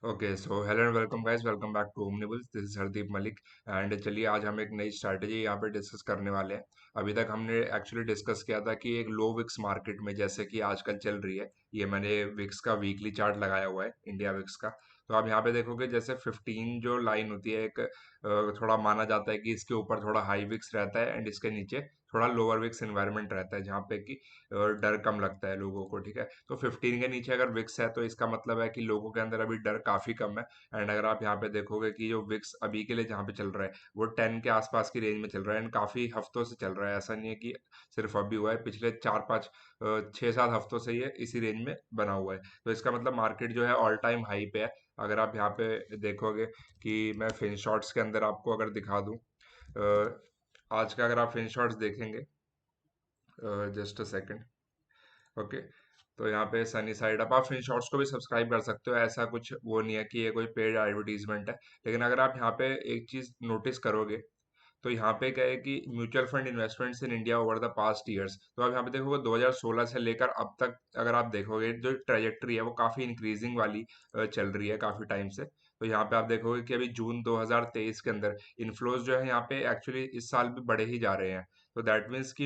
Okay so hello and welcome guys, welcome back to Omnibuls. This is Hardeep Malik. And चलिए आज हम एक नई स्ट्रैटेजी यहाँ पे डिस्कस करने वाले हैं। अभी तक हमने एक्चुअली डिस्कस किया था कि एक लो विक्स मार्केट में जैसे कि आजकल चल रही है, ये मैंने विक्स का वीकली चार्ट लगाया हुआ है, इंडिया विक्स का। तो आप यहाँ पे देखोगे जैसे 15 जो लाइन होती है, एक थोड़ा माना जाता है कि इसके ऊपर थोड़ा हाई विक्स रहता है एंड इसके नीचे थोड़ा लोअर विक्स एनवायरनमेंट रहता है, जहाँ पे कि डर कम लगता है लोगों को। ठीक है, तो 15 के नीचे अगर विक्स है तो इसका मतलब है कि लोगों के अंदर अभी डर काफी कम है। एंड अगर आप यहाँ पे देखोगे कि जो विक्स अभी के लिए जहाँ पे चल रहा है वो 10 के आसपास की रेंज में चल रहा है एंड काफी हफ्तों से चल रहा है। ऐसा नहीं है कि सिर्फ अभी हुआ है, पिछले 4 5 6 7 हफ्तों से ये इसी रेंज में बना हुआ है। तो इसका मतलब मार्केट जो है ऑल टाइम हाई पे है। अगर आप यहाँ पे देखोगे कि मैं फिन शॉट्स के अंदर आपको अगर दिखा दूं, आज का अगर आप फिन शॉट्स देखेंगे, जस्ट अ सेकंड। ओके, तो यहाँ पे सनी साइड अप, आप फिन शॉर्ट्स को भी सब्सक्राइब कर सकते हो, ऐसा कुछ वो नहीं है कि ये कोई पेड एडवर्टीजमेंट है। लेकिन अगर आप यहाँ पे एक चीज नोटिस करोगे तो यहाँ पे क्या है कि mutual fund investments in India over the past years, तो आप यहाँ पे देखोगे 2016 से लेकर अब तक अगर आप देखोगे जो ट्रेजेक्ट्री है वो काफी इंक्रीजिंग वाली चल रही है काफी टाइम से। तो यहाँ पे आप देखोगे कि अभी जून 2023 के अंदर इन्फ्लोज जो है यहाँ पे एक्चुअली इस साल भी बढ़े ही जा रहे हैं। तो दैट मीन्स कि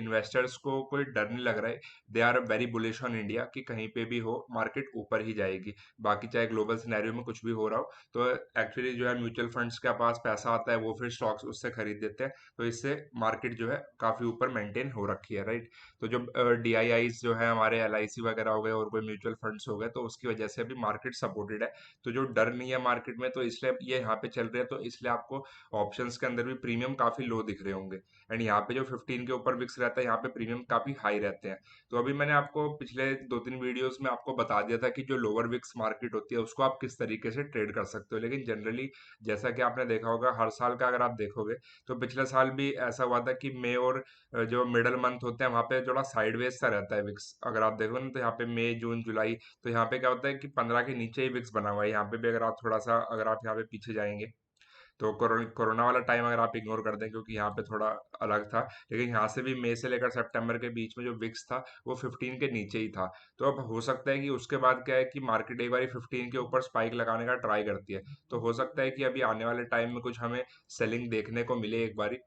इन्वेस्टर्स को कोई डर नहीं लग रहा है। They are very bullish on India कि कहीं पे भी हो मार्केट ऊपर ही जाएगी, बाकी चाहे ग्लोबल सिनेरियो में कुछ भी हो रहा हो। तो एक्चुअली जो है म्यूचुअल फंड्स के पास पैसा आता है, वो फिर स्टॉक्स उससे खरीद देते हैं। तो इससे मार्केट जो है काफी ऊपर मेंटेन हो रखी है, राइट। तो जो डीआईआईज जो है हमारे एलआईसी वगैरह हो गए और कोई म्यूचुअल फंड्स हो गए, तो उसकी वजह से अभी मार्केट सपोर्टेड है। तो जो डर नहीं है मार्केट में, तो इसलिए ये यहाँ पे चल रहे हैं। तो इसलिए आपको ऑप्शंस के अंदर भी प्रीमियम काफी लो दिख रहे होंगे। एंड यहाँ पे जो 15 के ऊपर विक्स रहता है, यहाँ पे प्रीमियम काफी हाई रहते हैं। तो अभी मैंने आपको पिछले 2 3 वीडियोस में आपको बता दिया था कि जो लोअर विक्स मार्केट होती है उसको आप किस तरीके से ट्रेड कर सकते हो। लेकिन जनरली जैसा कि आपने देखा होगा, हर साल का अगर आप देखोगे तो पिछले साल भी ऐसा हुआ था कि मई और जो मिडल मंथ होते हैं वहां पे थोड़ा साइडवेज सा रहता है विक्स। अगर आप देखो ना, तो यहाँ पे मई जून जुलाई, तो यहाँ पे क्या होता है कि 15 के नीचे ही विक्स बना हुआ है। यहाँ पे भी अगर आप थोड़ा सा अगर आप यहाँ पे पीछे जाएंगे तो कोरोना वाला टाइम अगर आप इग्नोर कर दें क्योंकि यहाँ पे थोड़ा अलग था, लेकिन यहाँ से भी मई से लेकर सितंबर के बीच में जो विक्स था वो 15 के नीचे ही था। तो अब हो सकता है कि उसके बाद क्या है कि मार्केट एक बार 15 के ऊपर स्पाइक लगाने का ट्राई करती है। तो हो सकता है कि अभी आने वाले टाइम में कुछ हमें सेलिंग देखने को मिले एक बारी,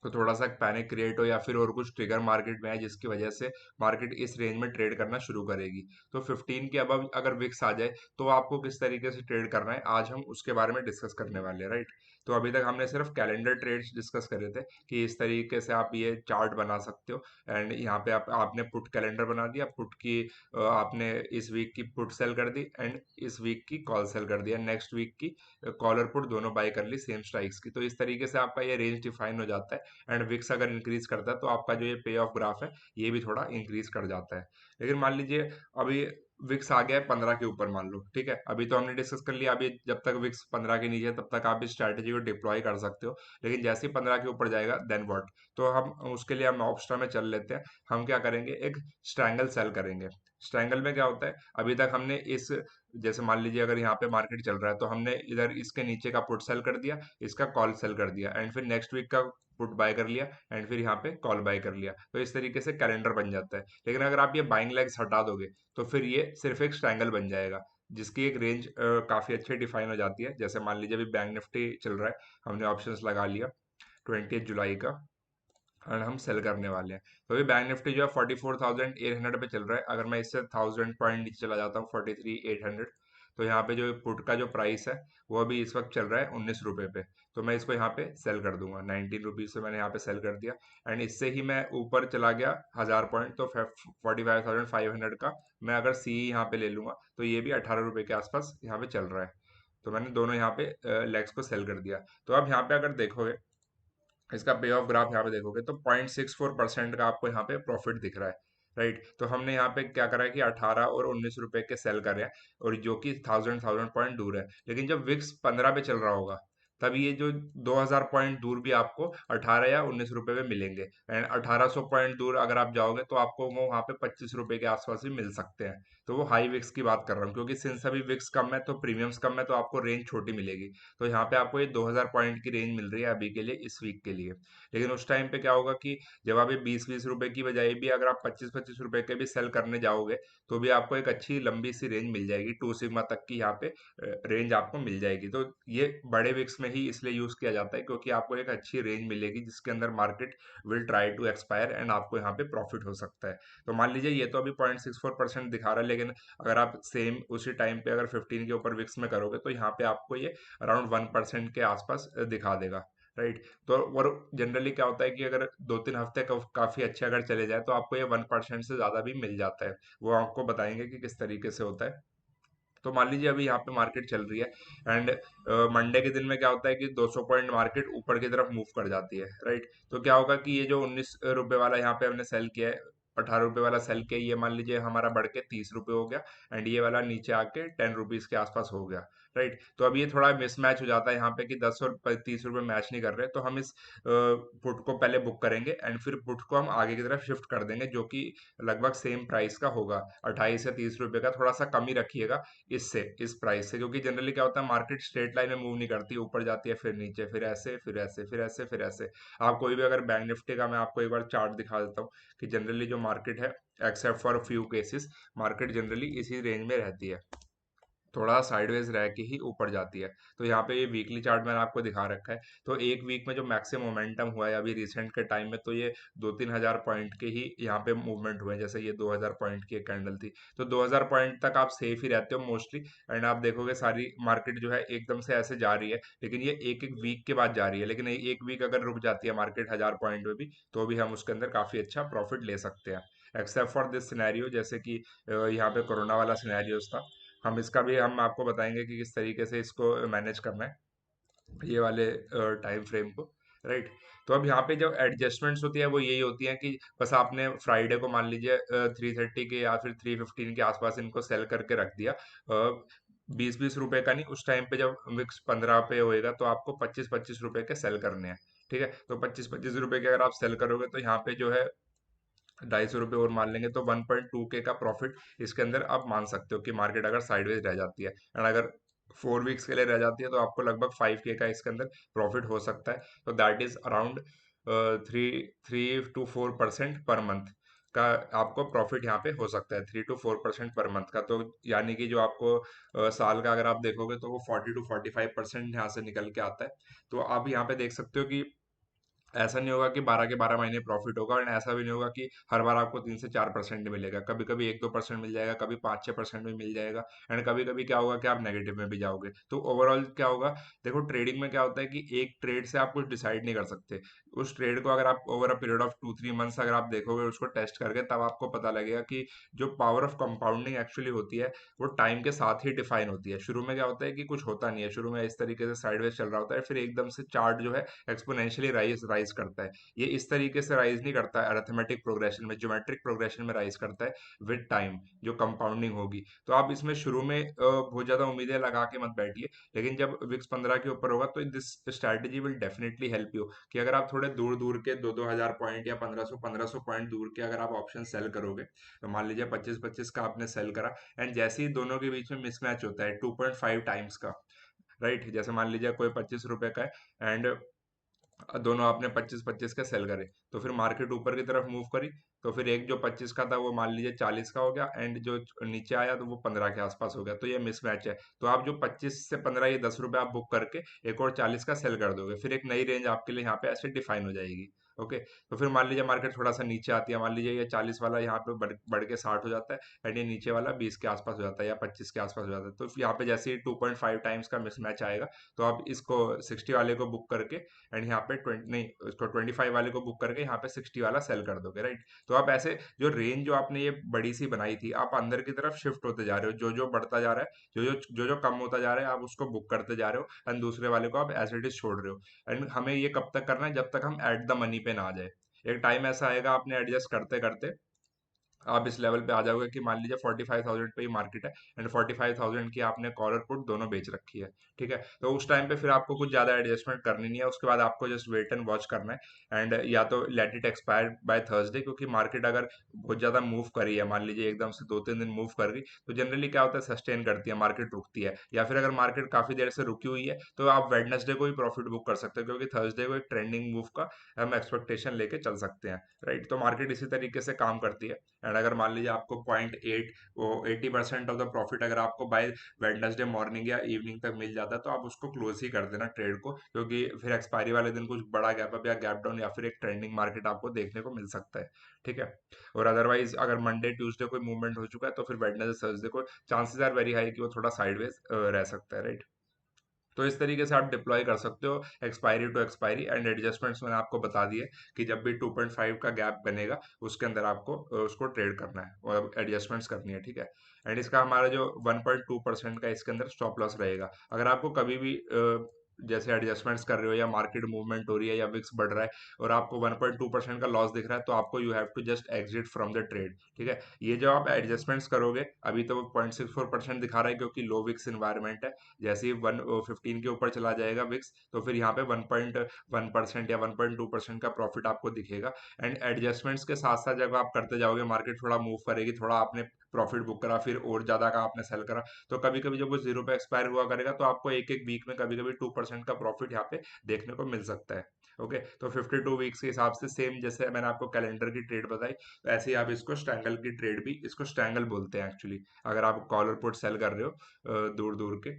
तो थोड़ा सा पैनिक क्रिएट हो या फिर और कुछ ट्रिगर मार्केट में आए जिसकी वजह से मार्केट इस रेंज में ट्रेड करना शुरू करेगी। तो 15 के अब अगर विक्स आ जाए तो आपको किस तरीके से ट्रेड करना है, आज हम उसके बारे में डिस्कस करने वाले हैं, राइट। तो अभी तक हमने सिर्फ कैलेंडर ट्रेड्स डिस्कस करे थे कि इस तरीके से आप ये चार्ट बना सकते हो। एंड यहाँ पे आपने पुट कैलेंडर बना दिया, पुट की आपने इस वीक की पुट सेल कर दी एंड इस वीक की कॉल सेल कर दिया, नेक्स्ट वीक की कॉलर पुट दोनों बाय कर ली सेम स्ट्राइक्स की। तो इस तरीके से आपका ये रेंज डिफाइन हो जाता है। एंड विक्स अगर इंक्रीज करता है तो आपका जो ये पे ऑफ ग्राफ है ये भी थोड़ा इंक्रीज कर जाता है। लेकिन मान लीजिए अभी विक्स आ गया है 15 के ऊपर, मान लो, ठीक है, अभी तो हमने डिस्कस कर लिया, अभी जब तक विक्स 15 के नीचे है तब तक आप इस स्ट्रैटेजी को डिप्लॉय कर सकते हो। लेकिन जैसे ही 15 के ऊपर जाएगा देन व्हाट, तो हम उसके लिए हम ऑप्शन में चल लेते हैं। हम क्या करेंगे, एक स्ट्रैंगल सेल करेंगे। स्ट्रैंगल में क्या होता है, अभी तक हमने इस, जैसे मान लीजिए अगर यहाँ पे मार्केट चल रहा है तो हमने इधर इसके नीचे का पुट सेल कर दिया, इसका कॉल सेल कर दिया एंड फिर नेक्स्ट वीक का पुट बाय कर लिया एंड फिर यहाँ पे कॉल बाय कर लिया। तो इस तरीके से कैलेंडर बन जाता है। लेकिन अगर आप ये बाइंग लेग्स हटा दोगे तो फिर ये सिर्फ एक स्ट्रैंगल बन जाएगा, जिसकी एक रेंज काफी अच्छी डिफाइन हो जाती है। जैसे मान लीजिए अभी बैंक निफ्टी चल रहा है, हमने ऑप्शंस लगा लिया 20 जुलाई का एंड हम सेल करने वाले हैं। तो अभी बैंक निफ्टी जो है 44,800 पे चल रहा है। अगर मैं इससे 1000 पॉइंट नीचे चला जाता हूँ 43,800, तो यहाँ पे जो पुट का जो प्राइस है वो अभी इस वक्त चल रहा है 19 रुपए पे। तो मैं इसको यहाँ पे सेल कर दूंगा 19 रुपीज से, मैंने यहाँ पे सेल कर दिया। एंड इससे ही मैं ऊपर चला गया 1000 पॉइंट, तो 45,500 का मैं अगर सी यहाँ पे ले लूंगा तो ये भी 18 रुपए के आसपास यहाँ पे चल रहा है। तो मैंने दोनों यहाँ पे लेग्स को सेल कर दिया। तो अब यहाँ पे अगर देखोगे इसका पे ऑफ ग्राफ यहाँ पे देखोगे तो 0.64% का आपको यहाँ पे प्रॉफिट दिख रहा है, राइट। तो हमने यहाँ पे क्या करा है कि 18 और 19 रुपए के सेल कर रहे हैं, और जो कि थाउजेंड थाउजेंड पॉइंट दूर है। लेकिन जब विक्स 15 पे चल रहा होगा तब ये जो 2000 पॉइंट दूर भी आपको 18 या 19 रुपए में मिलेंगे, एंड 1800 पॉइंट दूर अगर आप जाओगे तो आपको वो वहाँ पे 25 रुपए के आसपास भी मिल सकते हैं। तो वो हाई विक्स की बात कर रहा हूँ, क्योंकि सिंस अभी विक्स कम है तो प्रीमियम्स कम है, तो आपको रेंज छोटी मिलेगी। तो यहाँ पे आपको ये 2000 पॉइंट की रेंज मिल रही है अभी के लिए, इस वीक के लिए। लेकिन उस टाइम पे क्या होगा कि जब आप ये 20-20 रुपए की बजाय भी अगर आप 25-25 रुपए के भी सेल करने जाओगे, तो भी आपको एक अच्छी लंबी सी रेंज मिल जाएगी, टू सिग्मा तक की यहाँ पे रेंज आपको मिल जाएगी। तो ये बड़े विक्स में ही इसलिए यूज किया जाता है, क्योंकि आपको एक अच्छी रेंज मिलेगी जिसके अंदर market will try to expire and आपको यहाँ पे प्रॉफिट हो सकता है। तो मान लीजिए ये तो अभी 0.64% दिखा रहा है, लेकिन अगर आप सेम उसी टाइम पे अगर 15 के ऊपर विक्स में करोगे तो यहाँ पे आपको ये अराउंड 1% के आसपास दिखा देगा, राइट। तो और जनरली क्या होता है कि अगर 2-3 हफ्ते काफी अच्छे अगर चले जाए तो आपको ये 1% से ज्यादा भी मिल जाता है। वो आपको बताएंगे कि किस तरीके से होता है। तो मान लीजिए अभी यहाँ पे मार्केट चल रही है, एंड मंडे के दिन में क्या होता है कि 200 पॉइंट मार्केट ऊपर की तरफ मूव कर जाती है, राइट। तो क्या होगा कि ये जो 19 रुपए वाला यहाँ पे हमने सेल किया है, 18 रुपए वाला सेल किया, ये मान लीजिए हमारा बढ़ के 30 रुपए हो गया, एंड ये वाला नीचे आके 10 रुपीज के आसपास हो गया, राइट। तो अब ये थोड़ा मिसमैच हो जाता है यहाँ पे कि 10 और 30 रुपए मैच नहीं कर रहे, तो हम इस पुट को पहले बुक करेंगे एंड फिर पुट को हम आगे की तरफ शिफ्ट कर देंगे, जो कि लगभग सेम प्राइस का होगा। 28 या 30 रुपए का थोड़ा सा कम ही रखिएगा इससे, इस प्राइस से, क्योंकि जनरली क्या होता है मार्केट स्ट्रेट लाइन में मूव नहीं करती, ऊपर जाती है फिर नीचे, फिर ऐसे फिर ऐसे फिर ऐसे फिर ऐसे। आप कोई भी अगर बैंक निफ्टी का मैं आपको एक बार चार्ट दिखा देता हूँ कि जनरली जो मार्केट है, except for few cases, market generally इसी रेंज में रहती है, थोड़ा साइडवेज रह के ही ऊपर जाती है। तो यहाँ पे ये वीकली चार्ट मैंने आपको दिखा रखा है। तो एक वीक में जो मैक्सिमम मोमेंटम हुआ है अभी रिसेंट के टाइम में, तो ये 2-3 हजार पॉइंट के ही यहाँ पे मूवमेंट हुए हैं। जैसे ये 2000 पॉइंट की एक कैंडल थी, तो 2000 पॉइंट तक आप सेफ ही रहते हो मोस्टली, एंड आप देखोगे सारी मार्केट जो है एकदम से ऐसे जा रही है, लेकिन ये एक एक वीक के बाद जा रही है। लेकिन एक वीक अगर रुक जाती है मार्केट 1000 पॉइंट में भी, तो भी हम उसके अंदर काफी अच्छा प्रॉफिट ले सकते हैं। एक्सेप्ट फॉर दिस सिनेरियो, जैसे कि यहाँ पे कोरोना वाला सिनेरियो था, हम इसका भी हम आपको बताएंगे कि किस तरीके से इसको मैनेज करना है, ये वाले टाइम फ्रेम को, राइट। तो अब यहाँ पे जो एडजस्टमेंट्स होती है वो यही होती है कि बस आपने फ्राइडे को मान लीजिए 330 के या फिर 315 के आसपास इनको सेल करके रख दिया, 20-20 रुपए का नहीं, उस टाइम पे जब विक्स 15 पे होएगा तो आपको 25-25 रुपए के सेल करने हैं, ठीक है। तो 25-25 रुपए के अगर आप सेल करोगे तो यहाँ पे जो है 250 रुपये और मान लेंगे, तो 1.2 के का प्रॉफिट इसके अंदर आप मान सकते हो कि मार्केट अगर साइडवेज रह जाती है, एंड अगर 4 वीक्स के लिए रह जाती है तो आपको लगभग 5 के का इसके अंदर प्रॉफिट हो सकता है। तो that is around 3-4% per month का आपको प्रॉफिट यहाँ पे हो सकता है, 3-4% पर मंथ का। तो यानी कि जो आपको साल का अगर आप देखोगे तो वो 40-45% यहाँ से निकल के आता है। तो आप यहाँ पे देख सकते हो कि ऐसा नहीं होगा कि 12 के 12 महीने प्रॉफिट होगा, और ऐसा भी नहीं होगा कि हर बार आपको 3 से 4% मिलेगा। कभी कभी 1-2% मिल जाएगा, कभी 5-6% में मिल जाएगा, एंड कभी कभी क्या होगा कि आप नेगेटिव में भी जाओगे। तो ओवरऑल क्या होगा, देखो ट्रेडिंग में क्या होता है कि एक ट्रेड से आप कुछ डिसाइड नहीं कर सकते। उस ट्रेड को अगर आप over a period of 2-3 months अगर आप देखोगे उसको टेस्ट करके, तब आपको पता लगेगा कि जो पावर ऑफ कंपाउंडिंग एक्चुअली होती है वो टाइम के साथ ही डिफाइन होती है। शुरू में क्या होता है कि कुछ होता नहीं है, शुरू में इस तरीके से साइडवेज चल रहा होता है, फिर एकदम से चार्ट जो है एक्सपोनेंशियली राइज राइज करता है। ये इस तरीके से राइज नहीं करता है अरिथमेटिक प्रोग्रेशन में, ज्योमेट्रिक प्रोग्रेशन में राइज करता है विद टाइम, जो कंपाउंडिंग होगी। तो आप इसमें शुरू में बहुत ज्यादा उम्मीदें लगा के मत बैठिए, लेकिन जब विक्स 15 के ऊपर होगा तो this strategy will definitely help you, कि अगर आप थोड़े दूर दूर के 2-2 हजार पॉइंट या 1500 पॉइंट दूर के अगर आप ऑप्शन सेल करोगे, तो मान लीजिए 25-25 का आपने सेल करा, एंड जैसे ही दोनों के बीच में मिसमैच होता है 2.5 टाइम्स का, राइट। जैसे मान लीजिए कोई 25 रुपए का है, एंड दोनों आपने 25-25 का सेल करे, तो फिर मार्केट ऊपर की तरफ मूव करी, तो फिर एक जो 25 का था वो मान लीजिए 40 का हो गया, एंड जो नीचे आया तो वो 15 के आसपास हो गया। तो ये मिसमैच है। तो आप जो 25 से 15, ये 10 रुपए आप बुक करके एक और 40 का सेल कर दोगे, फिर एक नई रेंज आपके लिए यहाँ पे ऐसे डिफाइन हो जाएगी। ओके। तो फिर मान लीजिए मार्केट थोड़ा सा नीचे आती है, मान लीजिए ये 40 वाला यहाँ पे बढ़ के 60 हो जाता है, एंड ये नीचे वाला 20 के आसपास हो जाता है या 25 के आसपास हो जाता है। तो यहाँ पे जैसे ही 2.5 टाइम्स का मिसमैच आएगा, तो आप इसको 60 वाले को बुक करके, एंड यहाँ पे 20 नहीं, उसको 25 वाले को बुक करके यहाँ पे 60 वाला सेल कर दोगे, राइट। तो आप ऐसे जो रेंज जो आपने ये बड़ी सी बनाई थी, आप अंदर की तरफ शिफ्ट होते जा रहे हो, जो जो बढ़ता जा रहा है, जो जो कम होता जा रहा है, आप उसको बुक करते जा रहे हो, एंड दूसरे वाले को आप एज इट इज छोड़ रहे हो। एंड हमें ये कब तक करना है, जब तक हम एट द मनी पे ना आ जाए। एक टाइम ऐसा आएगा, आपने एडजस्ट करते करते आप इस लेवल पे आ जाओगे कि मान लीजिए 45,000 पे ही मार्केट है एंड 45,000 की आपने कॉलर पुट दोनों बेच रखी है। ठीक है, तो उस टाइम पे फिर आपको कुछ ज्यादा एडजस्टमेंट करनी नहीं है, उसके बाद आपको जस्ट वेट एंड वॉच करना है एंड या तो let it expire by Thursday, क्योंकि मार्केट अगर बहुत ज्यादा मूव करी है, मान लीजिए एकदम से 2-3 दिन मूव कर गई, तो जनरली क्या होता है, सस्टेन करती है, मार्केट रुकती है। या फिर अगर मार्केट काफी देर से रुकी हुई है तो आप वेडनेसडे को ही प्रॉफिट बुक कर सकते हो, क्योंकि थर्सडे को एक ट्रेंडिंग मूव का हम एक्सपेक्टेशन लेके चल सकते हैं। राइट, तो मार्केट इसी तरीके से काम करती है। एंड अगर मान लीजिए आपको 0.8 वो 80% ऑफ द प्रॉफिट अगर आपको बाय वेडनेसडे मॉर्निंग या इवनिंग तक मिल जाता है, तो आप उसको क्लोज ही कर देना ट्रेड को, क्योंकि फिर एक्सपायरी वाले दिन कुछ बड़ा गैप अप या गैप डाउन या फिर एक ट्रेंडिंग मार्केट आपको देखने को मिल सकता है। ठीक है, और अदरवाइज अगर मंडे ट्यूसडे कोई मूवमेंट हो चुका है तो फिर वेडनेसडे थर्सडे को चांसेस आर वेरी हाई कि वो थोड़ा साइडवेज रह सकता है। राइट, तो इस तरीके से आप डिप्लॉय कर सकते हो expiry to expiry and adjustments मैंने आपको बता दिए कि जब भी 2.5 का गैप बनेगा उसके अंदर आपको उसको ट्रेड करना है और एडजस्टमेंट्स करनी है। ठीक है, एंड इसका हमारा जो 1.2% का इसके अंदर स्टॉप लॉस रहेगा। अगर आपको कभी भी जैसे एडजस्टमेंट्स कर रहे हो या मार्केट मूवमेंट हो रही है या विक्स बढ़ रहा है और आपको 1.2% का लॉस दिख रहा है, तो आपको you have to just exit from the trade. ठीक है, ये जो आप एडजस्टमेंट्स करोगे, अभी तो 0.64% दिखा रहा है क्योंकि लो विक्स इन्वायरमेंट है। जैसे ही 115 के ऊपर चला जाएगा विक्स, तो फिर यहाँ पे 1.1% या 1.2% का प्रॉफिट आपको दिखेगा। एंड एडजस्टमेंट्स के साथ साथ जब आप करते जाओगे, मार्केट थोड़ा मूव करेगी, थोड़ा आपने प्रॉफिट बुक करा, फिर और ज्यादा का आपने सेल करा, तो कभी कभी जब वो जीरो पे एक्सपायर हुआ करेगा तो आपको एक एक वीक में कभी कभी 2% का प्रॉफिट यहाँ पे देखने को मिल सकता है। ओके, तो 52 वीक्स के हिसाब से सेम जैसे मैंने आपको कैलेंडर की ट्रेड बताई, तो ऐसे ही आप इसको स्ट्रैंगल की ट्रेड भी, इसको स्ट्रैंगल बोलते हैं एक्चुअली, अगर आप कॉलर पुट सेल कर रहे हो दूर दूर के,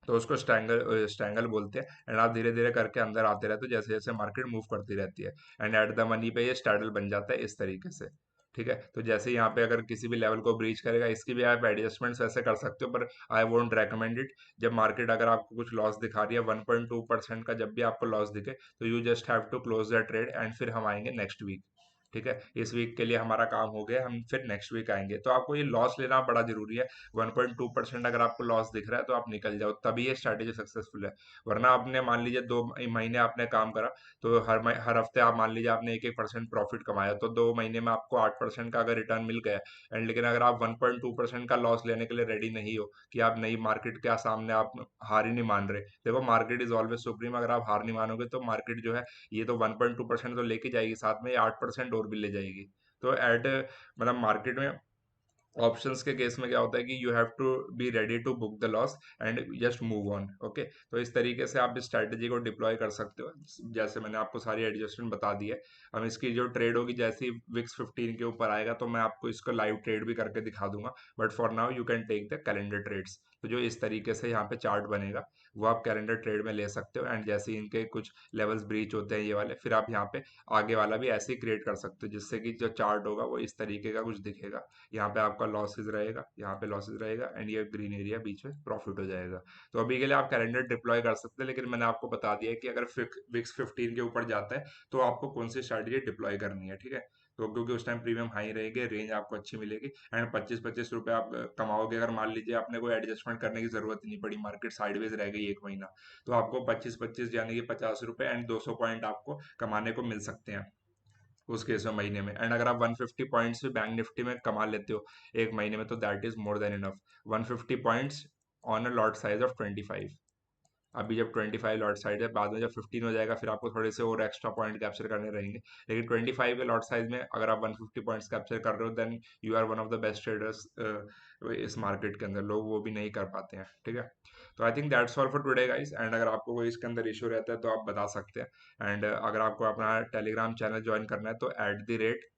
तो उसको स्ट्रैंगल स्ट्रैंगल बोलते हैं। एंड आप धीरे धीरे करके अंदर आते रहते हो जैसे जैसे मार्केट मूव करती रहती है, एंड एट द मनी पे ये स्टैडल बन जाता है इस तरीके से। ठीक है, तो जैसे यहाँ पे अगर किसी भी लेवल को ब्रीच करेगा, इसकी भी आप एडजस्टमेंट्स वैसे कर सकते हो, पर आई वोंट रेकमेंड इट। जब मार्केट अगर आपको कुछ लॉस दिखा रही है 1.2% का, जब भी आपको लॉस दिखे, तो you just have to close the trade and फिर हम आएंगे नेक्स्ट वीक। ठीक है, इस वीक के लिए हमारा काम हो गया, हम फिर नेक्स्ट वीक आएंगे। तो आपको ये लॉस लेना बड़ा जरूरी है। 1.2% अगर आपको लॉस दिख रहा है तो आप निकल जाओ, तभी ये स्ट्रैटेजी सक्सेसफुल है। वरना आपने मान लीजिए 2 महीने आपने काम करा, तो हर हफ्ते आप मान लीजिए आपने 1-1% प्रॉफिट कमाया, तो 2 महीने में आपको 8% का अगर रिटर्न मिल गया, एंड लेकिन अगर आप 1.2% का लॉस लेने के लिए रेडी नहीं हो, कि आप नई मार्केट के सामने आप हार ही नहीं मान रहे, देखो मार्केट इज ऑलवेज सुप्रीम, अगर आप हार नहीं मानोगे तो मार्केट जो है, ये तो 1.2% तो लेके जाएगी, साथ में ये 8% और भी ले जाएगी। तो एट मतलब मार्केट में ऑप्शंस के केस में क्या होता है कि you have to be ready to book the loss and just move on. Okay, तो इस तरीके से आप इस स्ट्रैटेजी को डिप्लॉय कर सकते हो, जैसे मैंने आपको सारी एडजस्टमेंट बता दी है। हम इसकी जो ट्रेड होगी, जैसे ही विक्स 15 के ऊपर आएगा तो मैं आपको इसको लाइव ट्रेड भी करके दिखा दूंगा, but for now you can take the calendar trades. तो जो इस तरीके से यहाँ पे चार्ट बनेगा, वो आप कैलेंडर ट्रेड में ले सकते हो, एंड जैसे ही इनके कुछ लेवल्स ब्रीच होते हैं ये वाले, फिर आप यहाँ पे आगे वाला भी ऐसे ही क्रिएट कर सकते हो, जिससे कि जो चार्ट होगा वो इस तरीके का कुछ दिखेगा। यहाँ पे आपका लॉसेस रहेगा, यहाँ पे लॉसेस रहेगा, एंड ये ग्रीन एरिया बीच में प्रॉफिट हो जाएगा। तो अभी के लिए आप कैलेंडर डिप्लॉय कर सकते हैं, लेकिन मैंने आपको बता दिया है कि अगर विक्स 15 के ऊपर जाता है तो आपको कौन सी स्ट्रैटेजी डिप्लॉय करनी है। ठीक है, तो क्योंकि उस टाइम प्रीमियम हाई रहेगी, रेंज आपको अच्छी मिलेगी, एंड 25-25 रुपए आप कमाओगे। अगर मान लीजिए आपने कोई एडजस्टमेंट करने की जरूरत ही नहीं पड़ी, मार्केट साइडवेज रह गई 1 महीना, तो आपको 25-25 यानी कि 50 रुपए एंड 200 पॉइंट आपको कमाने को मिल सकते हैं उस केस में महीने में। एंड अगर आप 150 पॉइंट्स भी बैंक निफ्टी में कमा लेते हो एक महीने में, तो that is more than enough. 150 points on a lot size of 25। अभी जब 25 लॉट साइज है, बाद में जब 15 हो जाएगा फिर आपको थोड़े से और एक्स्ट्रा पॉइंट कैप्चर करने रहेंगे, लेकिन 25 के लॉट साइज में अगर आप 150 पॉइंट्स कैप्चर कर रहे हो, then you are one of the best traders इस मार्केट के अंदर। लोग वो भी नहीं कर पाते हैं। ठीक है, तो I think that's all for today guys, and अगर आपको कोई इसके अंदर इशू रहता है तो आप बता सकते हैं। एंड अगर आपको अपना टेलीग्राम चैनल ज्वाइन करना है तो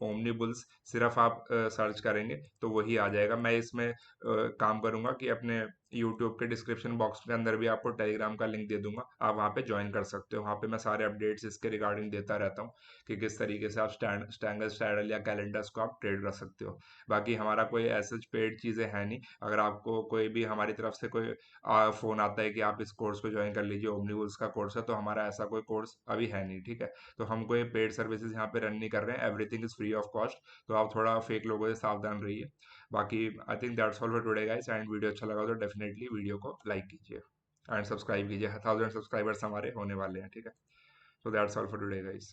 @omnibuls सिर्फ आप सर्च करेंगे तो वही आ जाएगा। मैं इसमें काम करूंगा कि अपने यूट्यूब के डिस्क्रिप्शन बॉक्स के अंदर भी आपको टेलीग्राम का लिंक दे दूंगा, आप वहाँ पे ज्वाइन कर सकते हो। वहाँ पे मैं सारे अपडेट्स इसके रिगार्डिंग देता रहता हूँ कि किस तरीके से आप स्टैंगल स्टैडल या कैलेंडर्स को आप ट्रेड कर सकते हो। बाकी हमारा कोई ऐसे पेड चीज़ें है नहीं। अगर आपको कोई भी हमारी तरफ से कोई फोन आता है कि आप इस कोर्स को ज्वाइन कर लीजिए, ओमनीबुल्स का कोर्स है, तो हमारा ऐसा कोई कोर्स अभी है नहीं। ठीक है, तो हम कोई पेड सर्विसेज यहाँ पे रन नहीं कर रहे हैं, everything is free of cost. तो आप थोड़ा फेक लोगों से सावधान रहिए। बाकी I think that's all for today guys, and video अच्छा लगा तो डेफिनेटली वीडियो को लाइक कीजिए एंड सब्सक्राइब कीजिए। 1000 सब्सक्राइबर्स हमारे होने वाले हैं। ठीक है, so that's all for today guys.